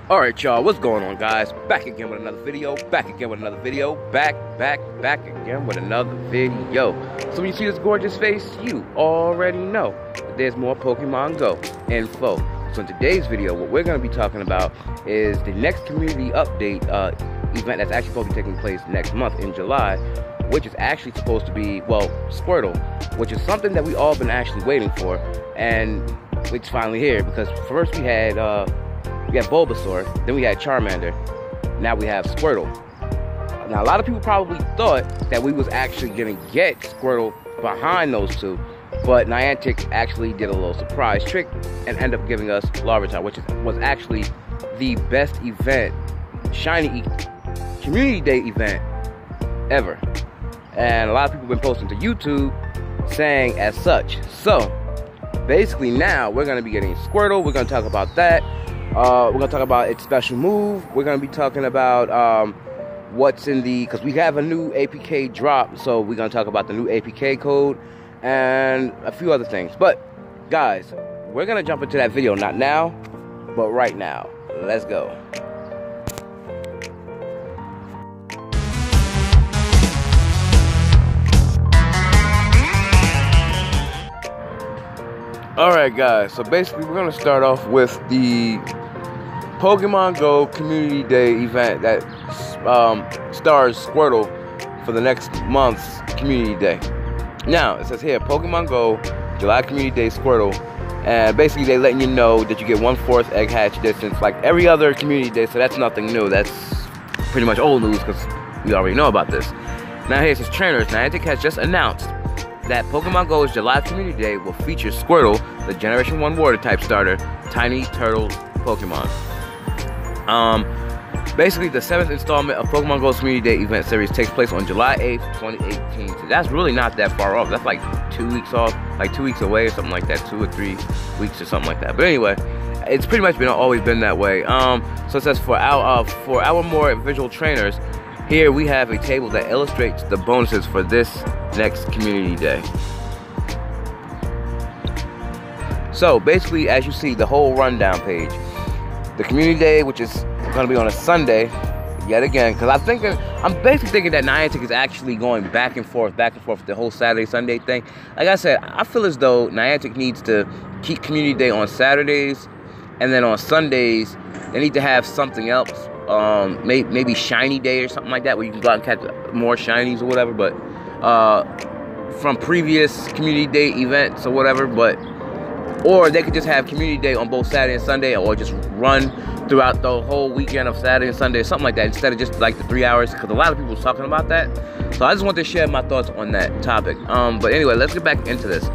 Alright y'all, what's going on guys? Back again with another video, back again with another video, back again with another video. So when you see this gorgeous face, you already know that there's more Pokemon Go info. So in today's video, what we're going to be talking about is the next community update event that's actually supposed to be taking place next month in July, which is actually supposed to be, well, Squirtle, which is something that we all been actually waiting for, and it's finally here, because first we had Bulbasaur, then we had Charmander, now we have Squirtle. Now a lot of people probably thought that we was actually gonna get Squirtle behind those two, but Niantic actually did a little surprise trick and ended up giving us Larvitar, which was actually the best event, shiny community day event ever. And a lot of people have been posting to YouTube saying as such. So basically now we're gonna be getting Squirtle. We're gonna talk about that. We're going to talk about its special move. We're going to be talking about what's in the... Because we have a new APK drop, so we're going to talk about the new APK code and a few other things. But, guys, we're going to jump into that video. Not now, but right now. Let's go. Alright, guys. So, basically, we're going to start off with the Pokemon Go Community Day event that stars Squirtle for the next month's Community Day. Now, it says here, Pokemon Go, July Community Day Squirtle, and basically they letting you know that you get 1/4 egg hatch distance like every other Community Day, so that's nothing new. That's pretty much old news because we already know about this. Now here's his trainers. Niantic has just announced that Pokemon Go's July Community Day will feature Squirtle, the Generation 1 Water type starter, Tiny Turtle Pokemon. Basically, the 7th installment of Pokemon Go's Community Day event series takes place on July 8th, 2018. So that's really not that far off. That's like 2 weeks off, like 2 weeks away or something like that, 2 or 3 weeks or something like that. But anyway, it's pretty much always been that way. So it says for our more visual trainers, here we have a table that illustrates the bonuses for this next Community Day. So basically, as you see, the whole rundown page. The Community Day, which is going to be on a Sunday, yet again, because I'm basically thinking that Niantic is actually going back and forth with the whole Saturday, Sunday thing. Like I said, I feel as though Niantic needs to keep Community Day on Saturdays, and then on Sundays, they need to have something else, maybe Shiny Day or something like that, where you can go out and catch more shinies or whatever, but from previous Community Day events or whatever, or they could just have Community Day on both Saturday and Sunday, or just run throughout the whole weekend of Saturday and Sunday, something like that, instead of just like the 3 hours, because a lot of people was talking about that. So I just want to share my thoughts on that topic. But anyway, let's get back into this.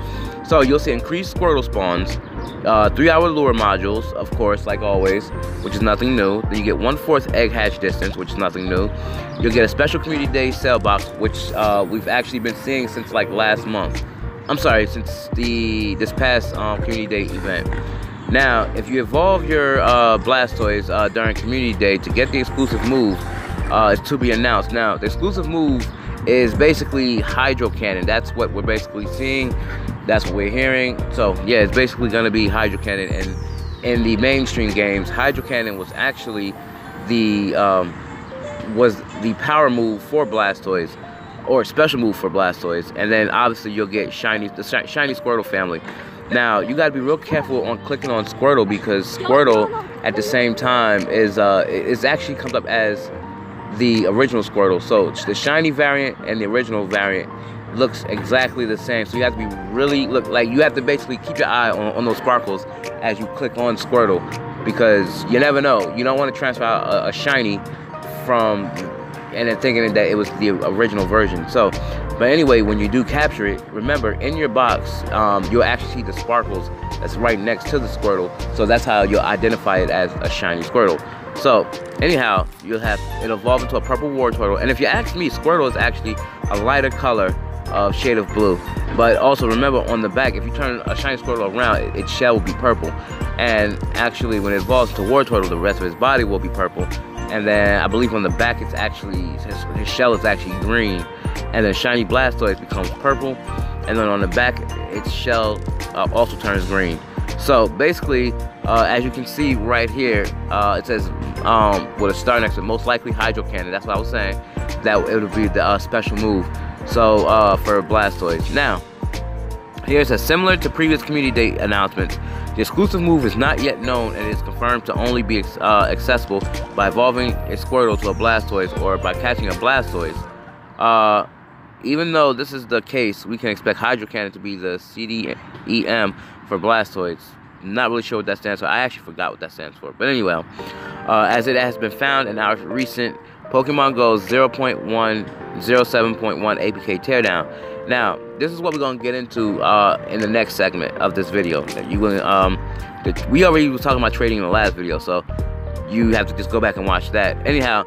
So you'll see increased Squirtle spawns, 3-hour lure modules, of course, like always, which is nothing new. Then you get 1/4 egg hatch distance, which is nothing new. You'll get a special Community Day sale box, which we've actually been seeing since like last month. I'm sorry, since this past Community Day event. Now, if you evolve your Blastoise during Community Day to get the exclusive move, it's to be announced. Now, the exclusive move is basically Hydro Cannon. That's what we're basically seeing. That's what we're hearing. So, yeah, it's basically going to be Hydro Cannon. And in the mainstream games, Hydro Cannon was actually the power move for Blastoise, or special move for Blastoise, and then obviously you'll get the shiny Squirtle family. Now you got to be real careful on clicking on Squirtle, because Squirtle at the same time is actually comes up as the original Squirtle. So the shiny variant and the original variant looks exactly the same. So you have to be you have to basically keep your eye on those sparkles as you click on Squirtle, because you never know. You don't want to transfer a shiny from and then thinking that it was the original version. So, but anyway, when you do capture it, remember, in your box, you'll actually see the sparkles that's right next to the Squirtle. So that's how you'll identify it as a shiny Squirtle. So, anyhow, it'll evolve into a purple Wartortle. And if you ask me, Squirtle is actually a lighter color of shade of blue. But also remember, on the back, if you turn a shiny Squirtle around, its shell will be purple. And actually, when it evolves to Wartortle, the rest of his body will be purple. And then I believe on the back, it's actually his shell is actually green, and then shiny Blastoise becomes purple, and then on the back, its shell also turns green. So basically, as you can see right here, it says with a star next to it, most likely Hydro Cannon. That's what I was saying. That it would be the special move. So for Blastoise. Now, here's a similar to previous community day announcements. The exclusive move is not yet known and is confirmed to only be accessible by evolving a Squirtle to a Blastoise or by catching a Blastoise. Even though this is the case, we can expect Hydro Cannon to be the CDEM for Blastoise. Not really sure what that stands for. I actually forgot what that stands for. But anyway, as it has been found in our recent Pokemon Go 0.107.1 APK teardown. Now, this is what we're gonna get into in the next segment of this video. We already was talking about trading in the last video, so you have to just go back and watch that. Anyhow,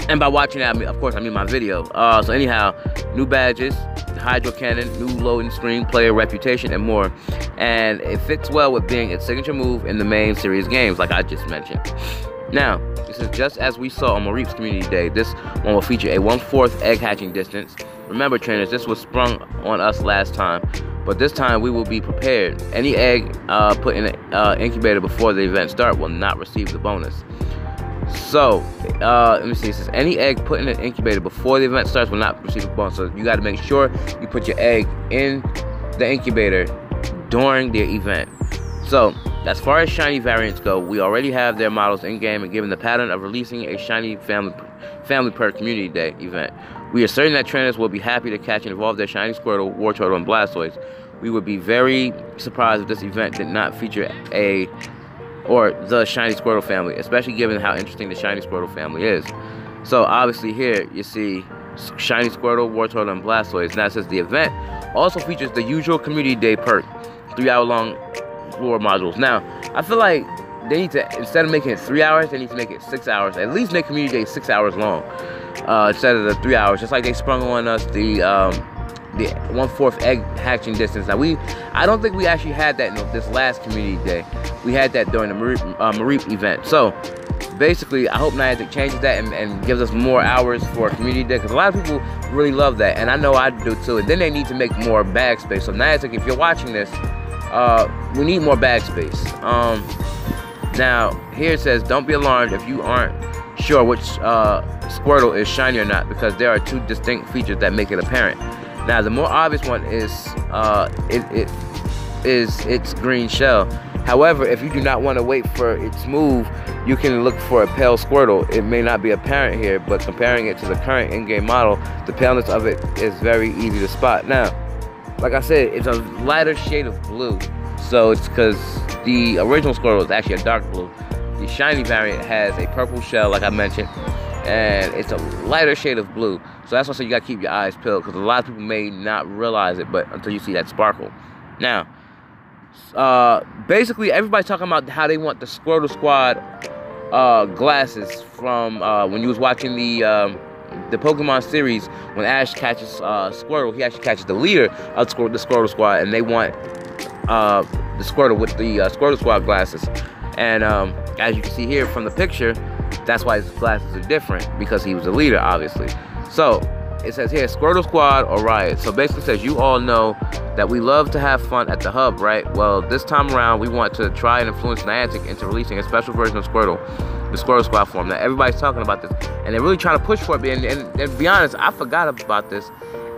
and by watching that, of course, I mean my video. So anyhow, new badges, Hydro Cannon, new loading screen, player reputation, and more. And it fits well with being its signature move in the main series games, like I just mentioned. Now, this is just as we saw on Mareep's Community Day. This one will feature a 1/4 egg hatching distance. Remember, trainers, this was sprung on us last time, but this time we will be prepared. Any egg put in an incubator before the event start will not receive the bonus. So, let me see. It says any egg put in an incubator before the event starts will not receive a bonus. So you got to make sure you put your egg in the incubator during the event. So, as far as shiny variants go, we already have their models in game, and given the pattern of releasing a shiny family per community day event, we are certain that trainers will be happy to catch and evolve their shiny Squirtle, Wartortle, and Blastoise. We would be very surprised if this event did not feature the shiny Squirtle family, especially given how interesting the shiny Squirtle family is. So obviously here you see shiny Squirtle, Wartortle, and Blastoise. Now it says the event also features the usual community day perk, 3-hour-long floor modules. Now I feel like they need to, instead of making it 3 hours, they need to make it 6 hours. At least make community day 6 hours long instead of the 3 hours. Just like they sprung on us the 1/4 egg hatching distance. Now I don't think we actually had that in this last community day. We had that during the Mareep event. So basically, I hope Niantic changes that and gives us more hours for community day, because a lot of people really love that, and I know I do too. And then they need to make more bag space. So Niantic, if you're watching this, we need more bag space. Now here it says, don't be alarmed if you aren't sure which Squirtle is shiny or not, because there are two distinct features that make it apparent. Now the more obvious one is its green shell. However, if you do not want to wait for its move, you can look for a pale Squirtle. It may not be apparent here, but comparing it to the current in-game model, the paleness of it is very easy to spot. Now, like I said, it's a lighter shade of blue, so it's because the original Squirtle is actually a dark blue. The shiny variant has a purple shell, like I mentioned, and it's a lighter shade of blue. So that's why I say you gotta keep your eyes peeled, because a lot of people may not realize it, but until you see that sparkle. Now, basically everybody's talking about how they want the Squirtle Squad glasses from when you was watching the Pokemon series. When Ash catches Squirtle, he actually catches the leader of the Squirtle Squad, and they want the Squirtle with the Squirtle Squad glasses. And as you can see here from the picture, that's why his glasses are different, because he was the leader, obviously. So it says here, Squirtle Squad or Riot. So basically it says, you all know that we love to have fun at the hub, right? Well, this time around, we want to try and influence Niantic into releasing a special version of Squirtle, the Squirtle Squad form. Now, everybody's talking about this, and they're really trying to push for it. And to be honest, I forgot about this.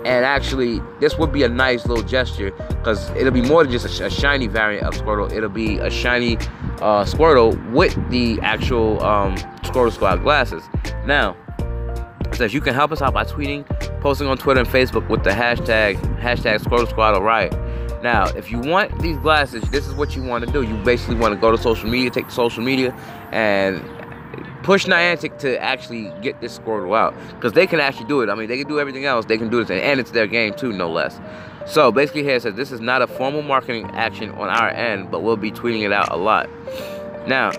And actually, this would be a nice little gesture, because it'll be more than just a shiny variant of Squirtle. It'll be a shiny Squirtle with the actual Squirtle Squad glasses. Now, it says you can help us out by tweeting, posting on Twitter and Facebook with the hashtag Squirtle Squad or Riot. Now, if you want these glasses, this is what you want to do. You basically want to go to social media, take to social media, and push Niantic to actually get this Squirtle out, because they can actually do it. I mean, they can do everything else. They can do this, and it's their game too, no less. So basically here it says, this is not a formal marketing action on our end, but we'll be tweeting it out a lot. Now,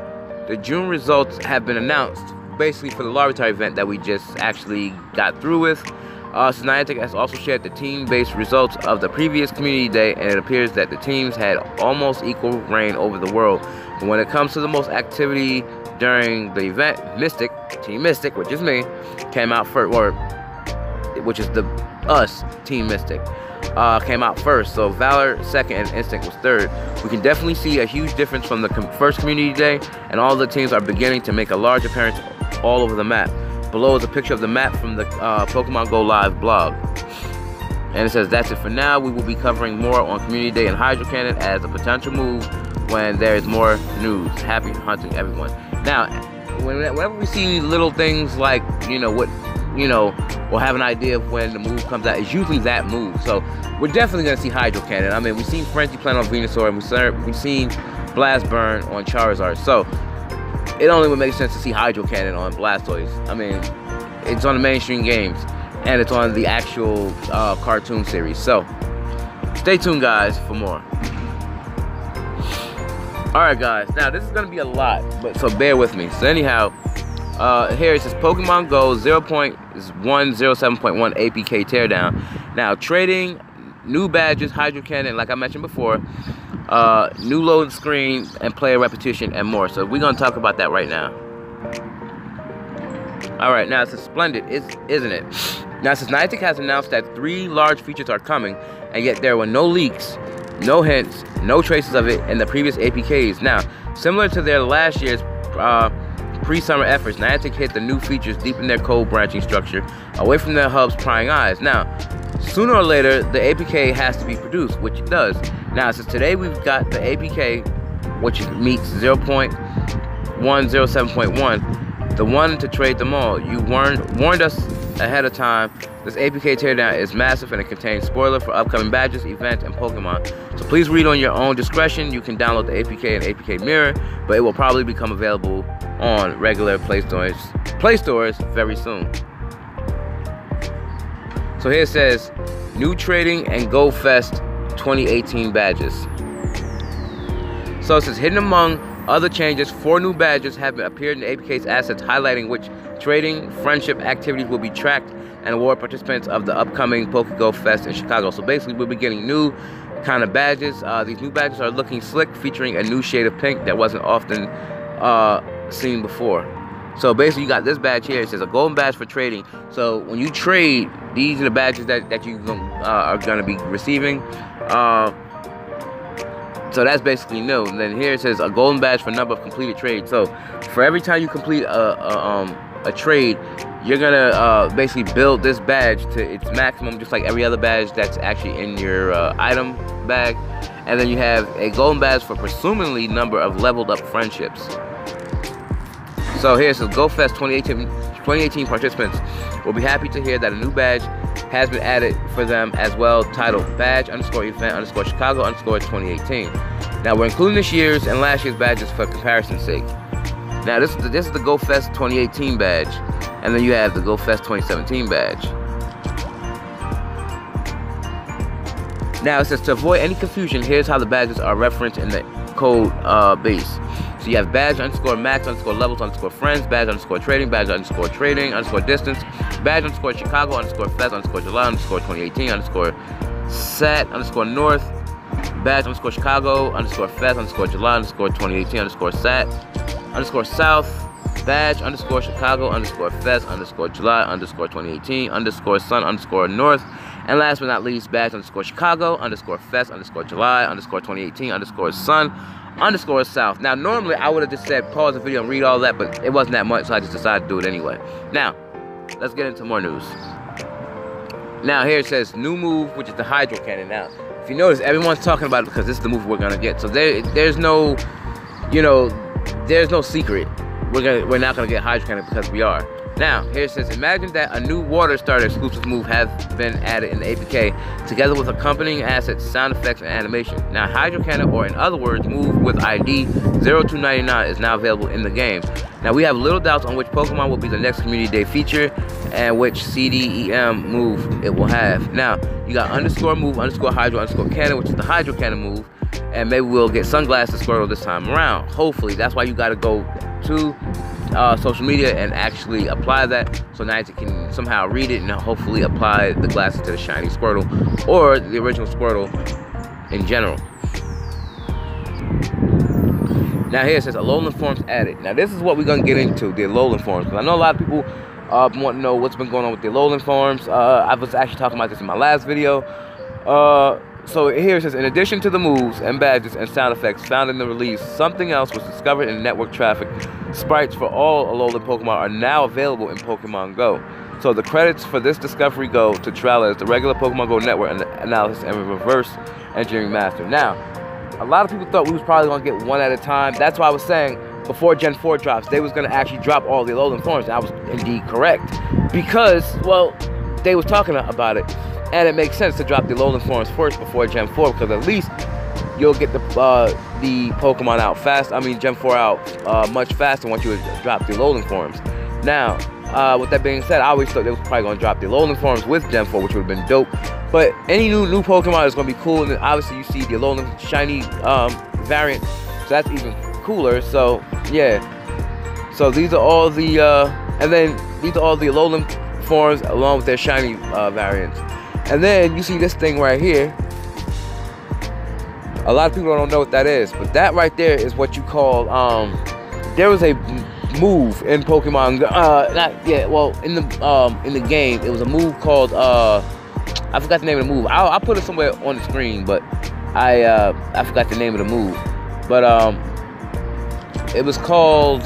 the June results have been announced, basically for the Larvitar event that we just actually got through with. So Niantic has also shared the team-based results of the previous community day, and it appears that the teams had almost equal reign over the world. But when it comes to the most activity during the event, Team Mystic, which is me, came out first, which is Team Mystic. came out first. So Valor second and Instinct was third. We can definitely see a huge difference from the first community day, and all the teams are beginning to make a large appearance all over the map. Below is a picture of the map from the Pokemon Go Live blog. And it says, that's it for now. We will be covering more on Community Day and Hydro Cannon as a potential move when there is more news. Happy hunting, everyone. Now, whenever we see little things like, we'll have an idea of when the move comes out. It's usually that move. So we're definitely going to see Hydro Cannon. I mean, we've seen Frenzy Plant on Venusaur, and we've seen Blast Burn on Charizard. So it only would make sense to see Hydro Cannon on Blastoise. I mean, it's on the mainstream games, and it's on the actual cartoon series. So stay tuned, guys, for more. Alright, guys, now this is going to be a lot, so bear with me. So anyhow, here it says Pokemon Go 0.107.1 APK teardown. Now, trading, new badges, Hydro Cannon, like I mentioned before, new load screen, and player repetition, and more. So we're going to talk about that right now. Alright, now it says splendid, isn't it? Now, since Niantic has announced that 3 large features are coming, and yet there were no leaks, no hints, no traces of it in the previous APKs. Now, similar to their last year's pre-summer efforts, Niantic hit the new features deep in their code branching structure, away from their hub's prying eyes. Now, sooner or later, the APK has to be produced, which it does. Now, since today we've got the APK, which meets 0.107.1, the one to trade them all. You warned us ahead of time. This APK teardown is massive, and it contains spoiler for upcoming badges, events, and Pokemon. So please read on your own discretion. You can download the APK and APK Mirror, but it will probably become available on regular Play stores very soon. So here it says, new trading and Go Fest 2018 badges. So it says, hidden among other changes, 4 new badges have appeared in the APK's assets, highlighting which trading, friendship activities will be tracked and award participants of the upcoming PokeGo Fest in Chicago. So basically, we'll be getting new kind of badges. These new badges are looking slick, featuring a new shade of pink that wasn't often seen before. So basically, you got this badge here. It says a golden badge for trading. So when you trade, these are the badges that you are going to be receiving. So that's basically new. And then here it says a golden badge for number of completed trades. So for every time you complete a trade, you're gonna basically build this badge to its maximum, just like every other badge that's actually in your item bag. And then you have a golden badge for presumably number of leveled up friendships. So here it says GoFest 2018 participants will be happy to hear that a new badge has been added for them as well, titled badge_event_Chicago_2018. Now we're including this year's and last year's badges for comparison's sake. Now this is the GoFest 2018 badge, and then you have the GoFest 2017 badge. Now it says, to avoid any confusion, here's how the badges are referenced in the code base. So you have badge_max_levels_friends, badge_trading, badge_trading_distance, badge_Chicago_Fest_July_2018_sat_north, badge_Chicago_Fest_July_2018_sat_south, badge_Chicago_Fest_July_2018_sun_north, and last but not least, badge_Chicago_Fest_July_2018_sun_south. Now, normally I would have just said pause the video and read all that, but it wasn't that much, so I just decided to do it anyway. Now, let's get into more news. Now, here it says new move, which is the Hydro Cannon. Now, if you notice, everyone's talking about it because this is the move we're gonna get. So there's no, there's no secret. We're not gonna get Hydro Cannon because we are. Now, here it says, imagine that a new Water Starter exclusive move has been added in the APK, together with accompanying assets, sound effects, and animation. Now, Hydro Cannon, or in other words, move with ID 0299, is now available in the game. Now, we have little doubts on which Pokemon will be the next Community Day feature, and which CDEM move it will have. Now, you got _move_Hydro_Cannon, which is the Hydro Cannon move, and maybe we'll get Sunglasses Squirtle this time around. Hopefully, that's why you got to go to social media and actually apply that, so Niantic can somehow read it and hopefully apply the glasses to the shiny Squirtle or the original Squirtle in general. Now here it says Alolan forms added. Now this is what we're gonna get into, the Alolan forms, because I know a lot of people want to know what's been going on with the Alolan forms. I was actually talking about this in my last video. So here it says, in addition to the moves and badges and sound effects found in the release, something else was discovered in network traffic. Sprites for all Alolan Pokemon are now available in Pokemon Go. So the credits for this discovery go to Trailers, the regular Pokemon Go network analysis and reverse engineering master. Now, a lot of people thought we was probably going to get one at a time. That's why I was saying before Gen 4 drops, they was going to actually drop all the Alolan forms. And I was indeed correct. Because, well, they was talking about it. And it makes sense to drop the Alolan forms first before Gen 4, because at least you'll get the Pokemon out fast. I mean, Gen 4 out much faster once you drop the Alolan forms. Now, with that being said, I always thought they was probably going to drop the Alolan forms with Gen 4, which would have been dope. But any new Pokemon is going to be cool. And then obviously you see the Alolan shiny variant, so that's even cooler. So, yeah. So these are all the, and then these are all the Alolan forms along with their shiny variants. And then you see this thing right here. A lot of people don't know what that is, but that right there is what you call, there was a move in Pokemon, in the game, it was a move called, I forgot the name of the move. I'll put it somewhere on the screen, but I forgot the name of the move. But, it was called,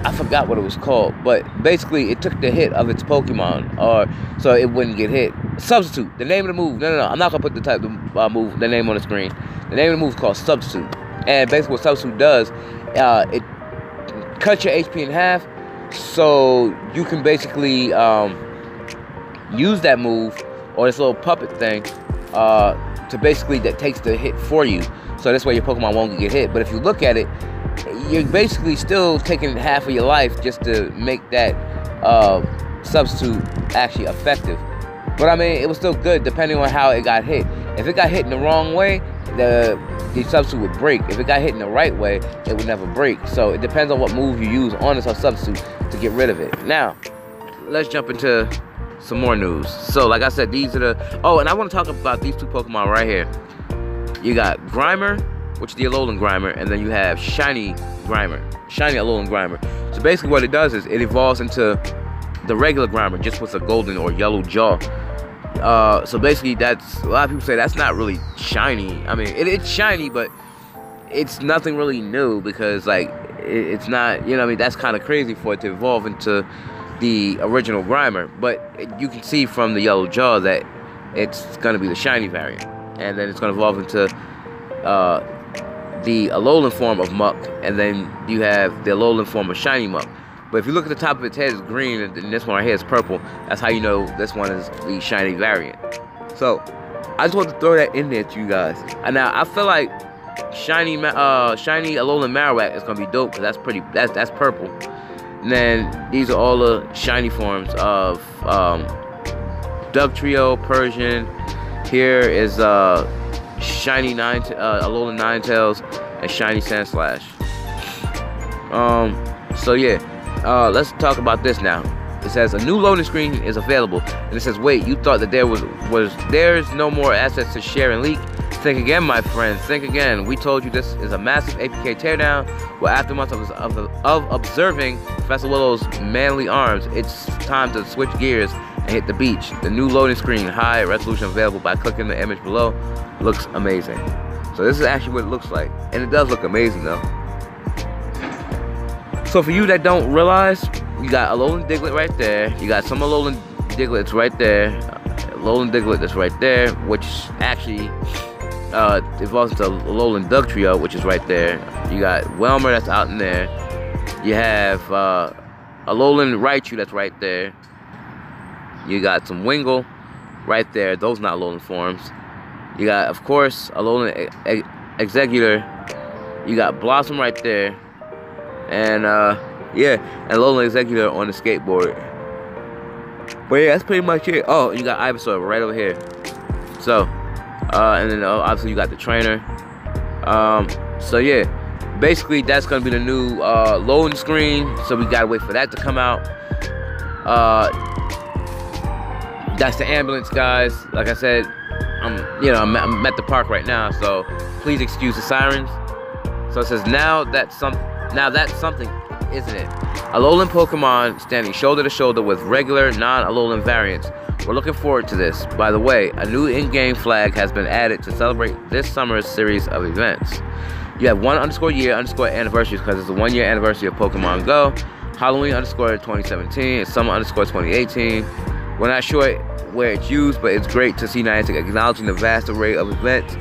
I forgot what it was called, but basically it took the hit of its Pokemon, so it wouldn't get hit. Substitute, the name of the move. No, I'm not gonna put the type of move, the name on the screen. The name of the move is called Substitute, and basically what Substitute does, it cuts your HP in half, so you can basically use that move or this little puppet thing to basically that takes the hit for you. So this way your Pokemon won't get hit. But if you look at it, you're basically still taking half of your life just to make that substitute actually effective. But I mean, it was still good depending on how it got hit. If it got hit in the wrong way, the substitute would break. If it got hit in the right way, it would never break. So it depends on what move you use on this substitute to get rid of it. Now, let's jump into some more news. So like I said, these are the... Oh, and I want to talk about these two Pokemon right here. You got Grimer, which is the Alolan Grimer, and then you have Shiny Grimer, Shiny Alolan Grimer. So basically what it does is it evolves into the regular Grimer, just with a golden or yellow jaw. So basically that's, a lot of people say that's not really shiny. I mean, it's shiny, but it's nothing really new, because like, it's not, you know what I mean, that's kind of crazy for it to evolve into the original Grimer. But you can see from the yellow jaw that it's going to be the shiny variant. And then it's going to evolve into the Alolan form of Muck, and then you have the Alolan form of Shiny Muck. But if you look at the top of its head, it's green, and this one right here is purple. That's how you know this one is the shiny variant. So I just want to throw that in there to you guys. And now I feel like shiny Alolan Marowak is going to be dope, because that's purple. And then these are all the shiny forms of Dugtrio, Persian. Here is shiny Alolan Ninetales and shiny Sandslash. So yeah, let's talk about this now. It says a new loading screen is available, and it says, wait, you thought that there's no more assets to share and leak? Think again, my friends, think again. We told you this is a massive APK teardown. Well, after months of observing Professor Willow's manly arms, it's time to switch gears and hit the beach. The new loading screen, high resolution, available by clicking the image below. Looks amazing. So this is actually what it looks like, and it does look amazing though. So for you that don't realize, you got Alolan Diglett right there. You got some Alolan Diglets right there. Alolan Diglett that's right there, which actually evolves into Alolan Dugtrio, which is right there. You got Welmer that's out in there. You have Alolan Raichu that's right there. You got some Wingull right there. Those not Alolan forms. You got, of course, Alolan Executor. You got Blossom right there. And yeah, and Alolan Executor on the skateboard. But yeah, that's pretty much it. Oh, you got Ivysaur right over here. So, and then obviously you got the trainer. So yeah, basically that's gonna be the new loading screen. So we gotta wait for that to come out. That's the ambulance, guys. Like I said, I'm at the park right now, so please excuse the sirens. So it says now that's something, isn't it? Alolan Pokemon standing shoulder to shoulder with regular non-Alolan variants We're looking forward to this. By the way, a new in-game flag has been added to celebrate this summer's series of events. You have 1_year_anniversary because it's the 1-year anniversary of Pokemon Go, Halloween_2017, and Summer_2018. We're not sure where it's used, but it's great to see Niantic acknowledging the vast array of events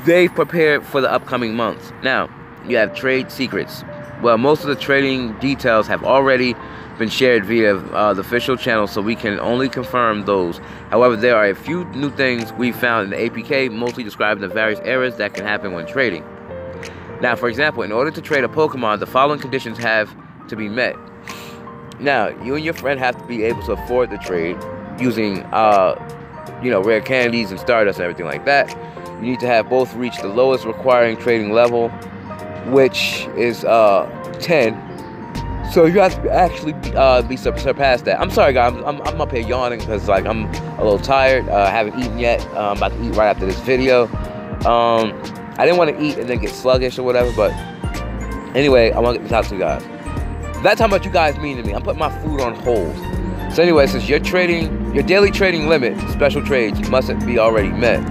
they've prepared for the upcoming months. Now, you have trade secrets. Well, most of the trading details have already been shared via the official channel, so we can only confirm those. However, there are a few new things we found in the APK, mostly describing the various errors that can happen when trading. Now, for example, in order to trade a Pokemon, the following conditions have to be met. Now, you and your friend have to be able to afford the trade using, rare candies and Stardust and everything like that. You need to have both reach the lowest requiring trading level, which is 10. So you have to actually be surpassed that. I'm sorry, guys. I'm up here yawning because like I'm a little tired. I haven't eaten yet. I'm about to eat right after this video. I didn't want to eat and then get sluggish or whatever, but anyway, I want to get this out to you guys. That's how much you guys mean to me. I'm putting my food on hold. So anyway, since your daily trading limit, special trades mustn't be already met.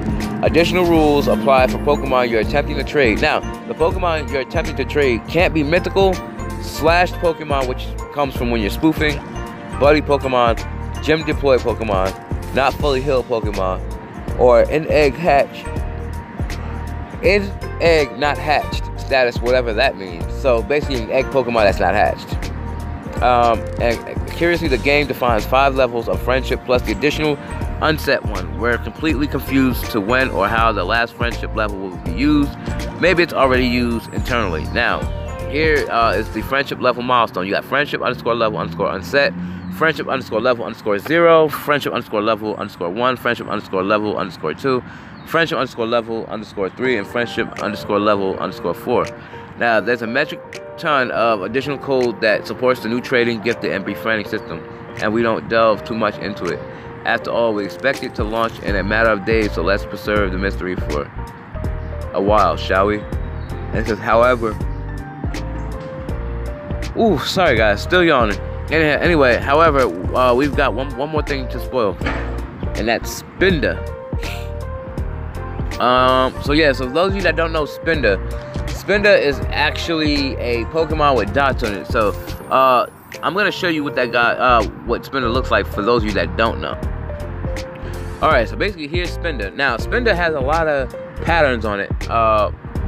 Additional rules apply for Pokemon you're attempting to trade. Now, the Pokemon you're attempting to trade can't be mythical, slashed Pokemon, which comes from when you're spoofing, buddy Pokemon, gym deploy Pokemon, not fully healed Pokemon, or in-egg not hatched status, whatever that means. So basically an egg Pokemon that's not hatched. And curiously, the game defines 5 levels of friendship plus the additional unset one. We're completely confused to when or how the last friendship level will be used. Maybe it's already used internally. Now, here is the friendship level milestone. You got friendship_level_unset, friendship_level_0, friendship_level_1, friendship_level_2, friendship_level_3, and friendship_level_4. Now, there's a metric ton of additional code that supports the new trading, gifted, and befriending system, and we don't delve too much into it. After all, we expect it to launch in a matter of days, so let's preserve the mystery for a while, shall we? And it says, however... Ooh, sorry guys, still yawning. Anyway, however, we've got one more thing to spoil, and that's Spinda. So those of you that don't know Spinda is actually a Pokemon with dots on it. So I'm gonna show you what what Spinda looks like for those of you that don't know. Alright, so basically here's Spinda. Now Spinda has a lot of patterns on it.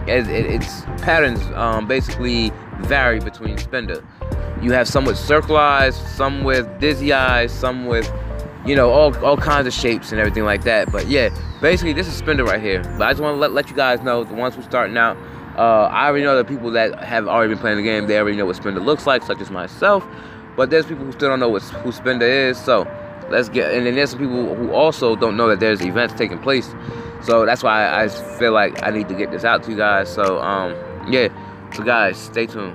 Its patterns basically vary between Spinda. You have some with circle eyes, some with dizzy eyes, some with all kinds of shapes and everything like that. But yeah, basically this is Spinda right here. But I just want to let you guys know, the ones who are starting out, I already know the people that have already been playing the game, they already know what Spinda looks like, such as myself. But there's people who still don't know who Spinda is, so let's get. And then there's some people who also don't know that there's events taking place. So that's why I feel like I need to get this out to you guys. So yeah, so guys, stay tuned.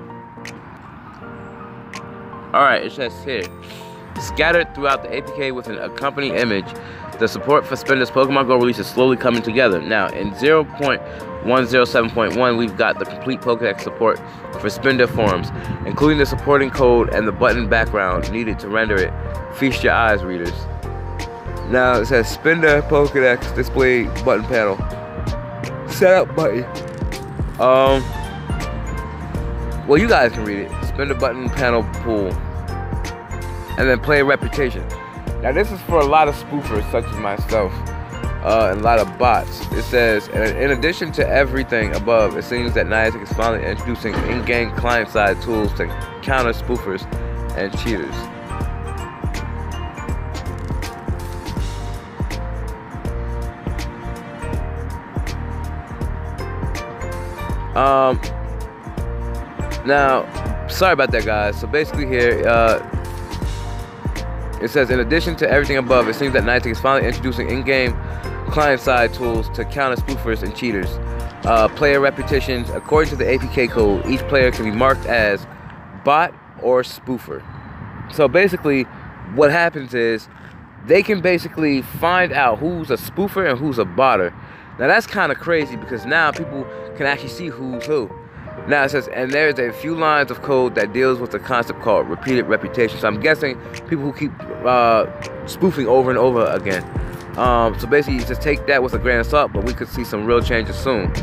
Alright, it says here, scattered throughout the APK with an accompanying image, the support for Spinda's Pokemon Go release is slowly coming together. Now, in 0.107.1, we've got the complete Pokédex support for Spinda forms, including the supporting code and the button background needed to render it. Feast your eyes, readers. Now, it says Spinda Pokédex display button panel. Setup button. Well, you guys can read it. Spinda button panel pool. And then player reputation. Now this is for a lot of spoofers such as myself, and a lot of bots. It says, in addition to everything above, it seems that Niantic is finally introducing in-game client-side tools to counter spoofers and cheaters. Now, sorry about that, guys. So basically here, it says, in addition to everything above, it seems that Niantic is finally introducing in-game client-side tools to counter spoofers and cheaters. Player repetitions. According to the APK code, each player can be marked as bot or spoofer. So basically, what happens is, they can basically find out who's a spoofer and who's a botter. Now that's kind of crazy because now people can actually see who's who. Now it says, and there's a few lines of code that deals with the concept called repeated reputation. So I'm guessing people who keep spoofing over and over again. So basically, just take that with a grain of salt, but we could see some real changes soon.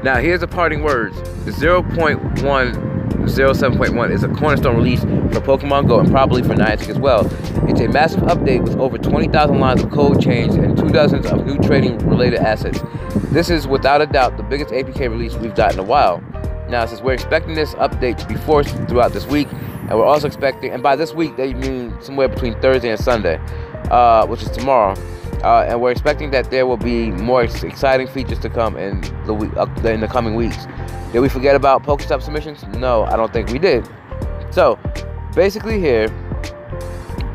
Now here's the parting words. The 0.107.1 is a cornerstone release for Pokemon Go and probably for Niantic as well. It's a massive update with over 20,000 lines of code changed and 2 dozens of new trading related assets. This is without a doubt the biggest APK release we've got in a while. Now, since we're expecting this update to be forced throughout this week, and we're also expecting, and by this week they mean somewhere between Thursday and Sunday, which is tomorrow, and we're expecting that there will be more exciting features to come in the coming weeks. Did we forget about Pokestop submissions? No, I don't think we did. So, basically here,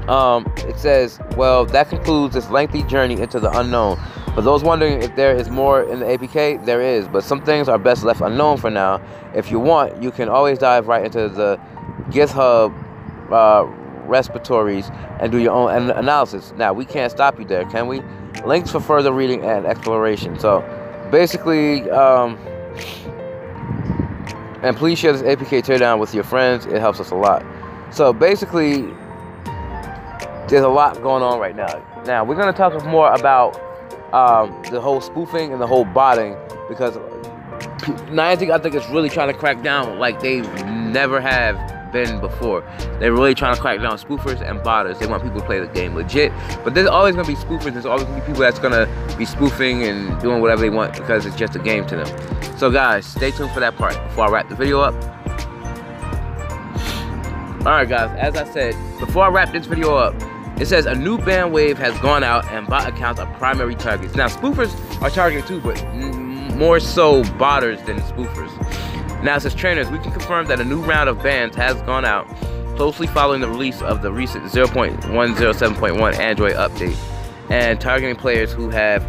it says, well, that concludes this lengthy journey into the unknown. For those wondering if there is more in the APK, there is, but some things are best left unknown for now. If you want, you can always dive right into the GitHub repositories and do your own analysis. Now, we can't stop you there, can we? Links for further reading and exploration. So, basically, and please share this APK teardown with your friends. It helps us a lot. So, basically, there's a lot going on right now. Now, we're going to talk more about the whole spoofing and the whole botting, because Niantic, I think, is really trying to crack down like they never have been before. They're really trying to crack down on spoofers and botters. They want people to play the game legit, but there's always going to be spoofers. There's always going to be people that's going to be spoofing and doing whatever they want because it's just a game to them. So guys, stay tuned for that part before I wrap the video up. Alright guys, as I said, before I wrap this video up, it says a new ban wave has gone out and bot accounts are primary targets. Now, spoofers are targeted too, but more so botters than spoofers. Now, it says trainers, we can confirm that a new round of bans has gone out, closely following the release of the recent 0.107.1 Android update, and targeting players who have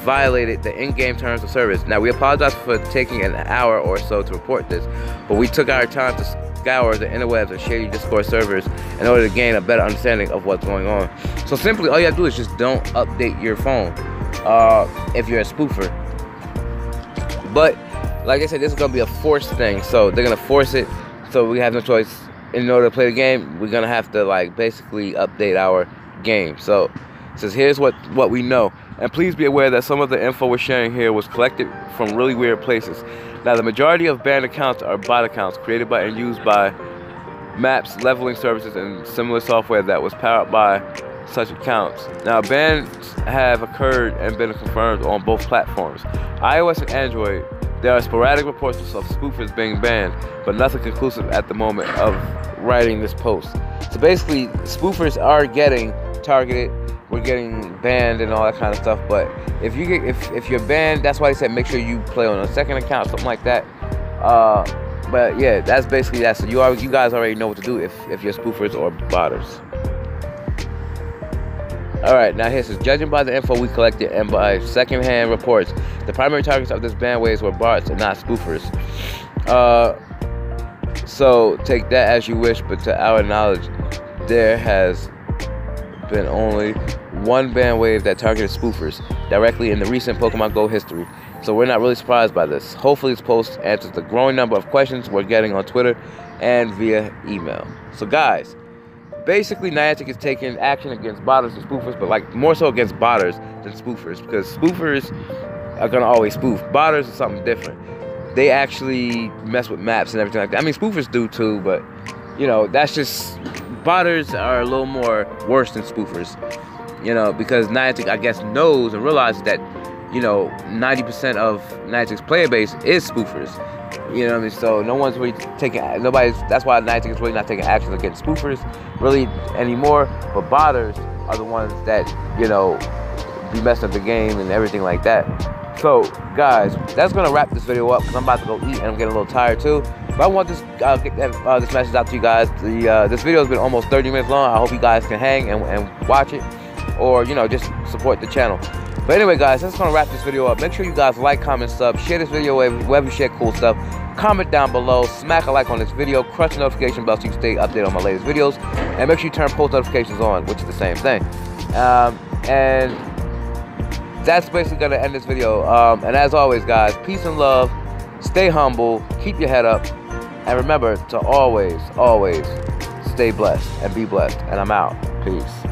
violated the in-game terms of service. Now, we apologize for taking an hour or so to report this, but we took our time to scour the interwebs and shady Discord servers in order to gain a better understanding of what's going on. So simply, all you have to do is just don't update your phone if you're a spoofer. But like I said, this is going to be a forced thing, so they're going to force it, so we have no choice. In order to play the game, we're going to have to like basically update our game. So it says here's what we know, and please be aware that some of the info we're sharing here was collected from really weird places. Now, the majority of banned accounts are bot accounts created by and used by maps, leveling services, and similar software that was powered by such accounts. Now, bans have occurred and been confirmed on both platforms, iOS and Android. There are sporadic reports of spoofers being banned, but nothing conclusive at the moment of writing this post. So basically, spoofers are getting targeted. We're getting banned and all that kind of stuff. But if you're banned, that's why they said make sure you play on a second account, something like that. But yeah, that's basically that. So you guys already know what to do if you're spoofers or botters. Alright, now here it says, judging by the info we collected and by second-hand reports, the primary targets of this ban waves were bots and not spoofers. So take that as you wish, but to our knowledge, there has been only one ban wave that targeted spoofers directly in the recent Pokemon Go history. So we're not really surprised by this. Hopefully this post answers the growing number of questions we're getting on Twitter and via email. So guys, basically Niantic is taking action against botters and spoofers, but like more so against botters than spoofers, because spoofers are gonna always spoof. Botters is something different. They actually mess with maps and everything like that. I mean, spoofers do too, but you know, that's just, botters are a little more worse than spoofers, you know, because Niantic, I guess, knows and realizes that, you know, 90% of Niantic's player base is spoofers. You know what I mean? So no one's really taking, that's why Niantic is really not taking action against spoofers really anymore. But botters are the ones that, you know, be messing up the game and everything like that. So guys, that's gonna wrap this video up because I'm about to go eat and I'm getting a little tired too. But I want this get this message out to you guys. This video has been almost 30 minutes long. I hope you guys can hang and watch it, or you know, just support the channel. But anyway guys, that's gonna wrap this video up. Make sure you guys like, comment, sub, share this video wherever you share cool stuff. Comment down below, smack a like on this video, crush the notification bell so you can stay updated on my latest videos, and make sure you turn post notifications on, which is the same thing. And that's basically gonna end this video. And as always guys, peace and love, Stay humble, keep your head up, and remember to always, always stay blessed and be blessed. And I'm out. Peace.